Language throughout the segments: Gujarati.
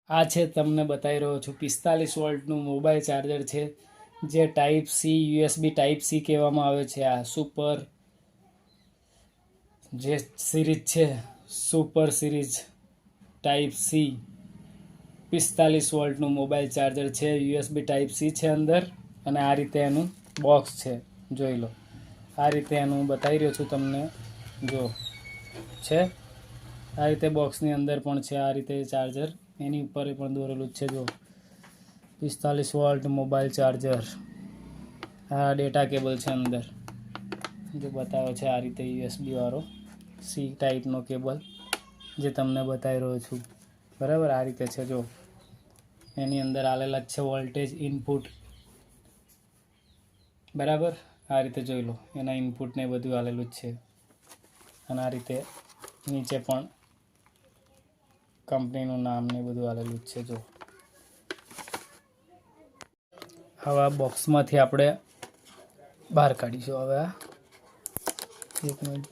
આ છે તમને બતાવી રહ્યો છું 45 વોલ્ટનું મોબાઈલ ચાર્જર છે જે type C USB type C કહેવામાં આવે છે. આ સુપર જે સિરીઝ છે સુપર સિરીઝ ટાઈપ સી 45 વોલ્ટનું મોબાઈલ ચાર્જર છે. યુએસબી ટાઈપ સી છે અંદર અને આ રીતે એનું બોક્સ છે. જોઈ લો આ રીતે એનું બતાવી રહ્યો છું તમને. જો છે આ રીતે બોક્સની અંદર પણ છે આ રીતે ચાર્જર એની ઉપર પણ દોરેલું જ છે. જો 45 વોલ્ટ મોબાઈલ ચાર્જર. આ ડેટા કેબલ છે અંદર જો બતાવ્યો છે આ રીતે યુએસબી વાળો સી ટાઈપનો કેબલ જે તમને બતાવી રહ્યો છું. બરાબર આ રીતે છે. જો એની અંદર આલેલા જ છે વોલ્ટેજ ઇનપુટ. બરાબર આ રીતે જોઈ લો એના ઇનપુટ ને બધું આલેલું જ છે અને આ રીતે નીચે પણ કંપનીનું નામ ને બધું આલેલું જ છે. જો હવે આ બોક્સમાંથી આપણે બહાર કાઢીશું. હવે આ એક મિનિટ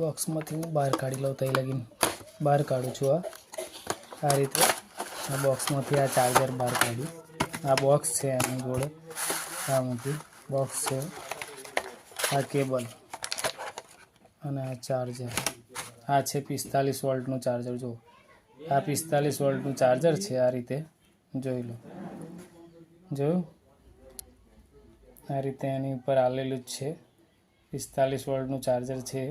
બોક્સમાંથી હું બહાર કાઢી લઉં તઈ લગીને બહાર કાઢું છું. આ રીતે આ બોક્સમાંથી આ ચાર્જર બહાર કાઢ્યું. આ બોક્સ છે એની જોડે આ મોટી બોક્સ છે. આ કેબલ અને આ ચાર્જર. આ છે 45 વોલ્ટનું ચાર્જર. જો આ 45 વોલ્ટનું ચાર્જર છે. આ રીતે જોઈ લો. જોયું આ રીતે એની ઉપર આલેલું જ છે 45 વોલ્ટનું ચાર્જર છે.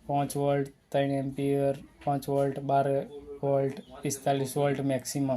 5 volt 3 ampere 5 volt 12 volt 45 volt maximum